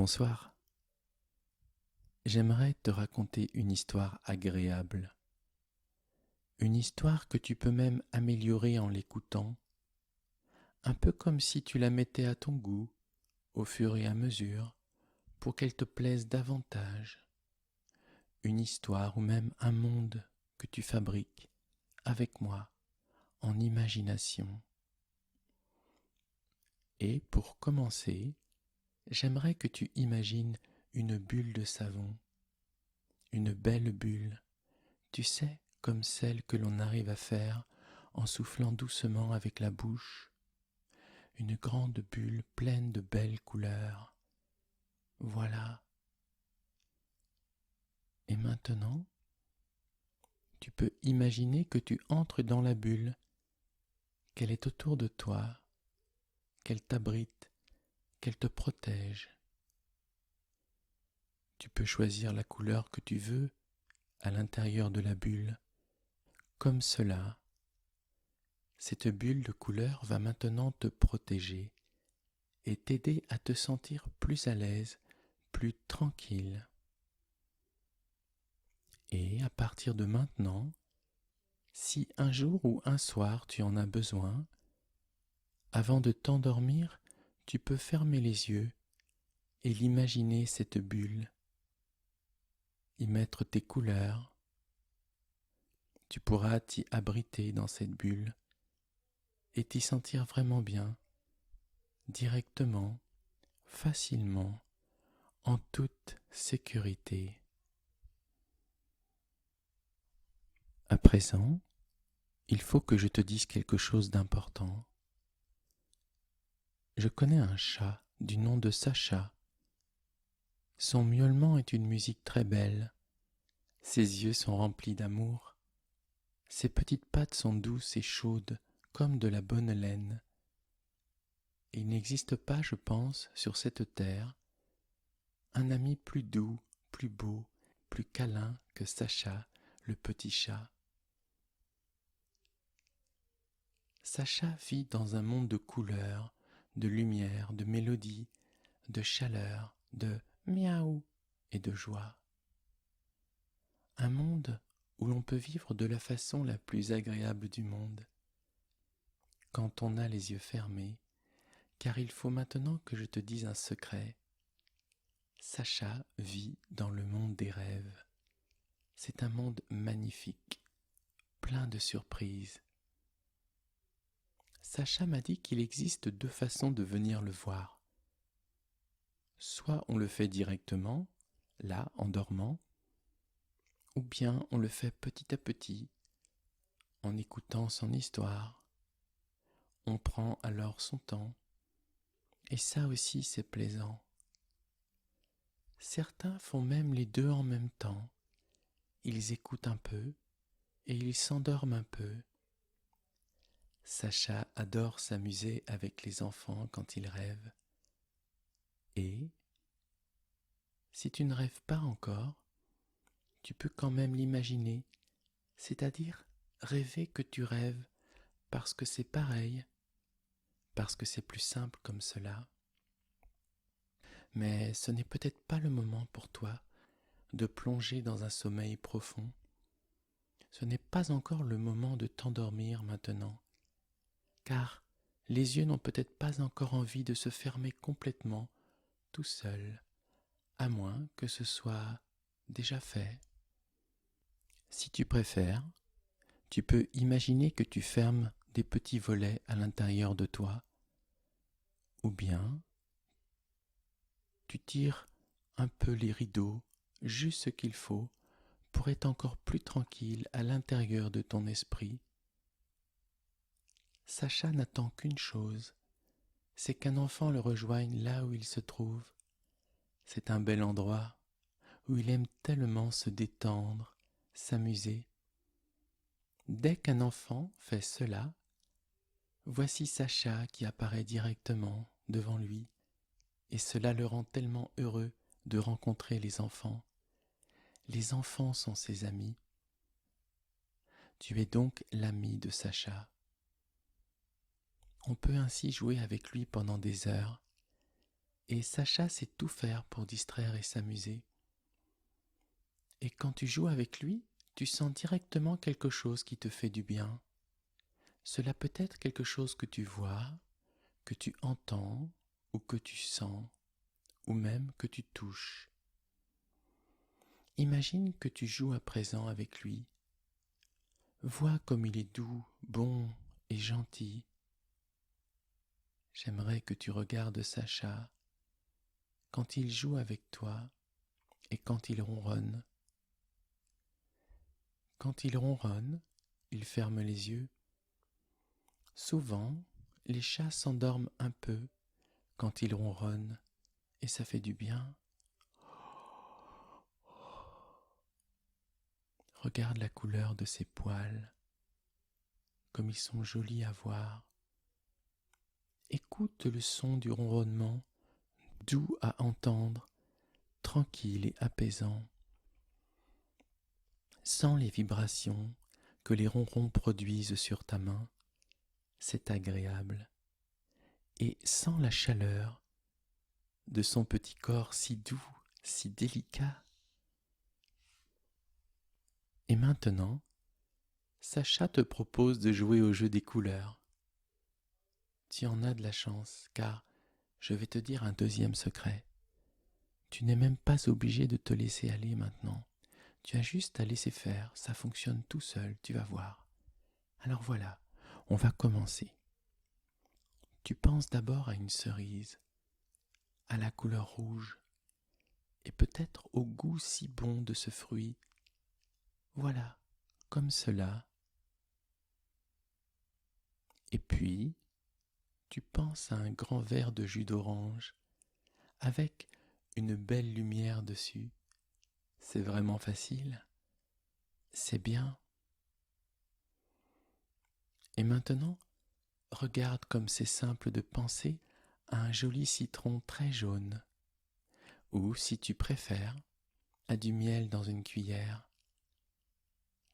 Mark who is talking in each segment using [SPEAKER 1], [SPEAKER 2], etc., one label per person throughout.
[SPEAKER 1] Bonsoir. J'aimerais te raconter une histoire agréable. Une histoire que tu peux même améliorer en l'écoutant, un peu comme si tu la mettais à ton goût, au fur et à mesure, pour qu'elle te plaise davantage. Une histoire ou même un monde que tu fabriques avec moi, en imagination. Et pour commencer, j'aimerais que tu imagines une bulle de savon, une belle bulle. Tu sais, comme celle que l'on arrive à faire en soufflant doucement avec la bouche, une grande bulle pleine de belles couleurs. Voilà. Et maintenant, tu peux imaginer que tu entres dans la bulle, qu'elle est autour de toi, qu'elle t'abrite, qu'elle te protège. Tu peux choisir la couleur que tu veux à l'intérieur de la bulle, comme cela. Cette bulle de couleur va maintenant te protéger et t'aider à te sentir plus à l'aise, plus tranquille. Et à partir de maintenant, si un jour ou un soir tu en as besoin, avant de t'endormir, tu peux fermer les yeux et l'imaginer cette bulle, y mettre tes couleurs. Tu pourras t'y abriter dans cette bulle et t'y sentir vraiment bien, directement, facilement, en toute sécurité. À présent, il faut que je te dise quelque chose d'important. Je connais un chat du nom de Sacha. Son miaulement est une musique très belle. Ses yeux sont remplis d'amour. Ses petites pattes sont douces et chaudes comme de la bonne laine. Il n'existe pas, je pense, sur cette terre, un ami plus doux, plus beau, plus câlin que Sacha, le petit chat. Sacha vit dans un monde de couleurs, de lumière, de mélodie, de chaleur, de miaou et de joie. Un monde où l'on peut vivre de la façon la plus agréable du monde, quand on a les yeux fermés, car il faut maintenant que je te dise un secret. Sacha vit dans le monde des rêves. C'est un monde magnifique, plein de surprises. Sacha m'a dit qu'il existe deux façons de venir le voir. Soit on le fait directement, là, en dormant, ou bien on le fait petit à petit, en écoutant son histoire. On prend alors son temps, et ça aussi c'est plaisant. Certains font même les deux en même temps. Ils écoutent un peu, et ils s'endorment un peu. Sacha adore s'amuser avec les enfants quand ils rêvent. Et, si tu ne rêves pas encore, tu peux quand même l'imaginer, c'est-à-dire rêver que tu rêves, parce que c'est pareil, parce que c'est plus simple comme cela. Mais ce n'est peut-être pas le moment pour toi de plonger dans un sommeil profond. Ce n'est pas encore le moment de t'endormir maintenant, car les yeux n'ont peut-être pas encore envie de se fermer complètement, tout seuls, à moins que ce soit déjà fait. Si tu préfères, tu peux imaginer que tu fermes des petits volets à l'intérieur de toi, ou bien tu tires un peu les rideaux, juste ce qu'il faut, pour être encore plus tranquille à l'intérieur de ton esprit. Sacha n'attend qu'une chose, c'est qu'un enfant le rejoigne là où il se trouve. C'est un bel endroit où il aime tellement se détendre, s'amuser. Dès qu'un enfant fait cela, voici Sacha qui apparaît directement devant lui, et cela le rend tellement heureux de rencontrer les enfants. Les enfants sont ses amis. Tu es donc l'ami de Sacha. On peut ainsi jouer avec lui pendant des heures, Et Sacha sait tout faire pour distraire et s'amuser. Et quand tu joues avec lui, tu sens directement quelque chose qui te fait du bien. Cela peut être quelque chose que tu vois, que tu entends, ou que tu sens, ou même que tu touches. Imagine que tu joues à présent avec lui. Vois comme il est doux, bon et gentil. J'aimerais que tu regardes Sacha quand il joue avec toi et quand il ronronne. Quand il ronronne, il ferme les yeux. Souvent, les chats s'endorment un peu quand ils ronronnent et ça fait du bien. Regarde la couleur de ses poils, comme ils sont jolis à voir. Écoute le son du ronronnement, doux à entendre, tranquille et apaisant. Sens les vibrations que les ronrons produisent sur ta main, c'est agréable. Et sens la chaleur de son petit corps si doux, si délicat. Et maintenant, Sacha te propose de jouer au jeu des couleurs. Tu en as de la chance, car je vais te dire un deuxième secret. Tu n'es même pas obligé de te laisser aller maintenant. Tu as juste à laisser faire, ça fonctionne tout seul, tu vas voir. Alors voilà, on va commencer. Tu penses d'abord à une cerise, à la couleur rouge, et peut-être au goût si bon de ce fruit. Voilà, comme cela. Et puis, tu penses à un grand verre de jus d'orange, avec une belle lumière dessus. C'est vraiment facile. C'est bien. Et maintenant, regarde comme c'est simple de penser à un joli citron très jaune, ou, si tu préfères, à du miel dans une cuillère.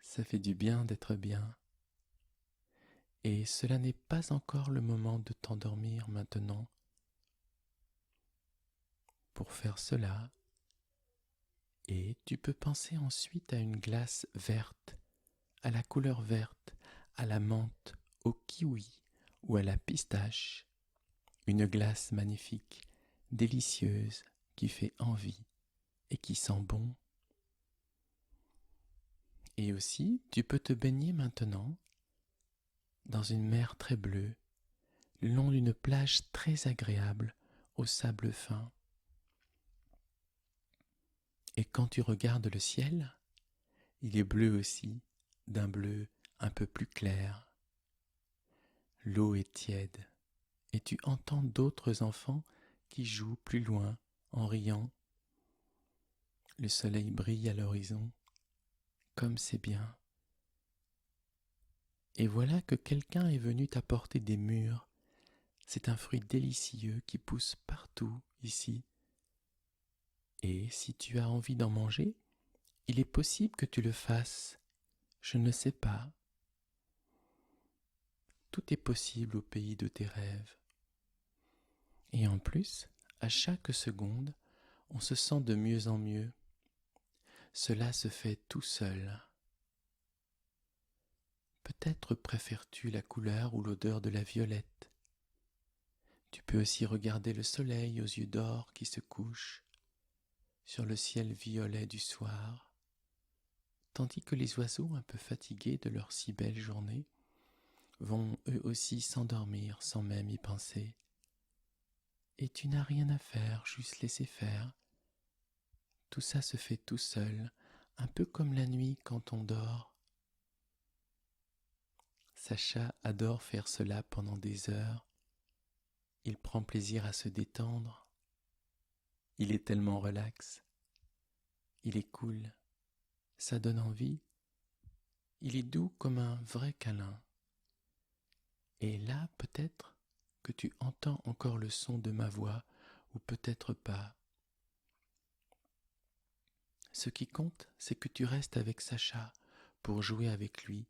[SPEAKER 1] Ça fait du bien d'être bien. Et cela n'est pas encore le moment de t'endormir maintenant. Pour faire cela, et tu peux penser ensuite à une glace verte, à la couleur verte, à la menthe, au kiwi ou à la pistache. Une glace magnifique, délicieuse, qui fait envie et qui sent bon. Et aussi, tu peux te baigner maintenant dans une mer très bleue, le long d'une plage très agréable au sable fin. Et quand tu regardes le ciel, il est bleu aussi, d'un bleu un peu plus clair. L'eau est tiède et tu entends d'autres enfants qui jouent plus loin en riant. Le soleil brille à l'horizon, comme c'est bien. Et voilà que quelqu'un est venu t'apporter des mûres. C'est un fruit délicieux qui pousse partout ici. Et si tu as envie d'en manger, il est possible que tu le fasses. Je ne sais pas. Tout est possible au pays de tes rêves. Et en plus, à chaque seconde, on se sent de mieux en mieux. Cela se fait tout seul. Peut-être préfères-tu la couleur ou l'odeur de la violette. Tu peux aussi regarder le soleil aux yeux d'or qui se couche sur le ciel violet du soir, tandis que les oiseaux, un peu fatigués de leur si belle journée, vont eux aussi s'endormir sans même y penser. Et tu n'as rien à faire, juste laisser faire. Tout ça se fait tout seul, un peu comme la nuit quand on dort. Sacha adore faire cela pendant des heures. Il prend plaisir à se détendre. Il est tellement relax. Il est cool. Ça donne envie. Il est doux comme un vrai câlin. Et là, peut-être que tu entends encore le son de ma voix, ou peut-être pas. Ce qui compte, c'est que tu restes avec Sacha pour jouer avec lui,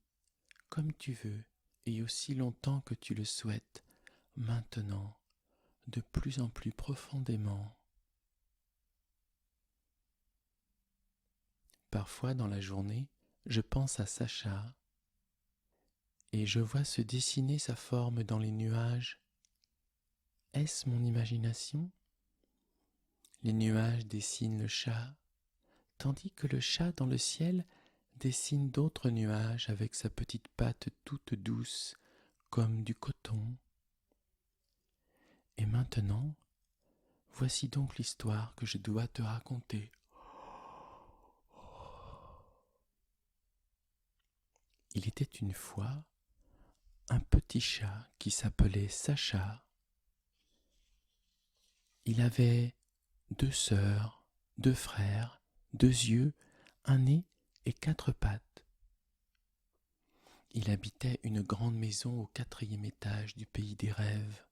[SPEAKER 1] comme tu veux, et aussi longtemps que tu le souhaites, maintenant, de plus en plus profondément. Parfois dans la journée, je pense à Sacha et je vois se dessiner sa forme dans les nuages. Est-ce mon imagination ? Les nuages dessinent le chat, tandis que le chat dans le ciel dessine d'autres nuages avec sa petite patte toute douce comme du coton. Et maintenant, voici donc l'histoire que je dois te raconter. Il était une fois un petit chat qui s'appelait Sacha. Il avait 2 sœurs, 2 frères, 2 yeux, un nez et 4 pattes. Il habitait une grande maison au 4e étage du pays des rêves.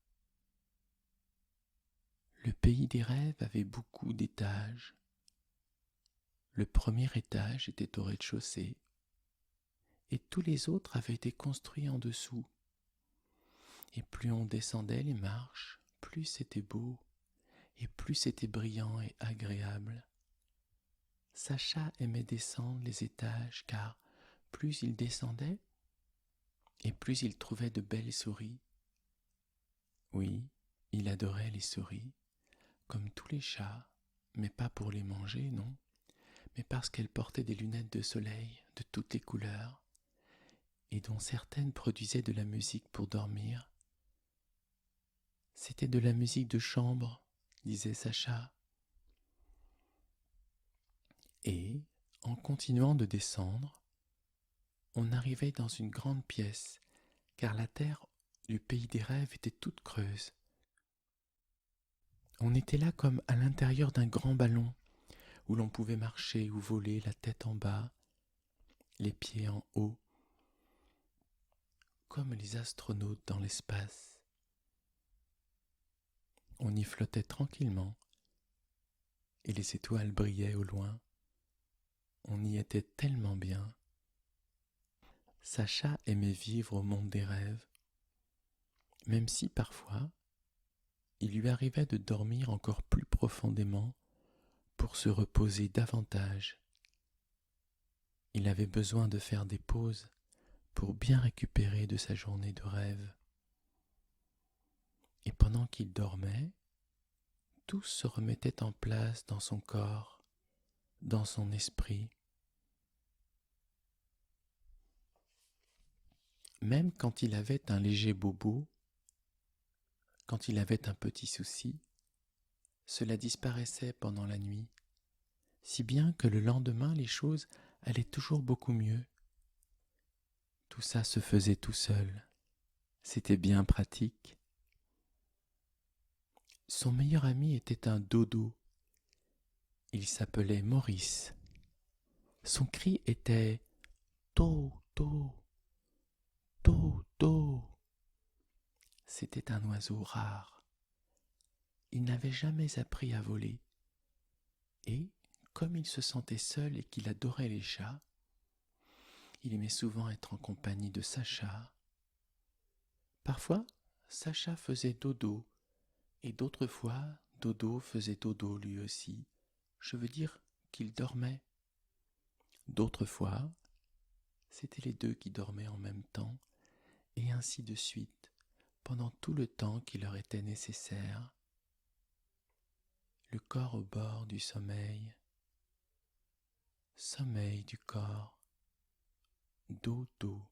[SPEAKER 1] Le pays des rêves avait beaucoup d'étages. Le premier étage était au rez-de-chaussée et tous les autres avaient été construits en dessous. Et plus on descendait les marches, plus c'était beau et plus c'était brillant et agréable. Sacha aimait descendre les étages car plus il descendait et plus il trouvait de belles souris. Oui, il adorait les souris, comme tous les chats, mais pas pour les manger, non, mais parce qu'elles portaient des lunettes de soleil de toutes les couleurs et dont certaines produisaient de la musique pour dormir. C'était de la musique de chambre, disait Sacha. Et, en continuant de descendre, on arrivait dans une grande pièce, car la terre du pays des rêves était toute creuse. On était là comme à l'intérieur d'un grand ballon, où l'on pouvait marcher ou voler la tête en bas, les pieds en haut, comme les astronautes dans l'espace. On y flottait tranquillement, et les étoiles brillaient au loin. On y était tellement bien. Sacha aimait vivre au monde des rêves, même si parfois, il lui arrivait de dormir encore plus profondément pour se reposer davantage. Il avait besoin de faire des pauses pour bien récupérer de sa journée de rêve. Et pendant qu'il dormait, tout se remettait en place dans son corps, dans son esprit. Même quand il avait un léger bobo, quand il avait un petit souci, cela disparaissait pendant la nuit, si bien que le lendemain les choses allaient toujours beaucoup mieux. Tout ça se faisait tout seul. C'était bien pratique. Son meilleur ami était un dodo. Il s'appelait Maurice. Son cri était to, to, to, to. C'était un oiseau rare. Il n'avait jamais appris à voler. Et, comme il se sentait seul et qu'il adorait les chats, il aimait souvent être en compagnie de Sacha. Parfois, Sacha faisait dodo, et d'autres fois, Dodo faisait dodo lui aussi. Je veux dire qu'il dormait. D'autres fois, c'étaient les deux qui dormaient en même temps, et ainsi de suite, pendant tout le temps qui leur était nécessaire. Le corps au bord du sommeil, sommeil du corps, dodo.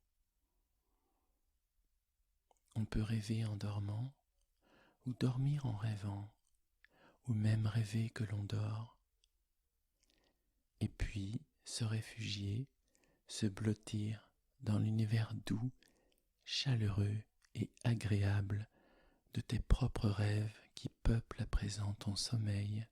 [SPEAKER 1] On peut rêver en dormant, ou dormir en rêvant, ou même rêver que l'on dort, et puis se réfugier, se blottir dans l'univers doux, chaleureux et agréable de tes propres rêves qui peuplent à présent ton sommeil.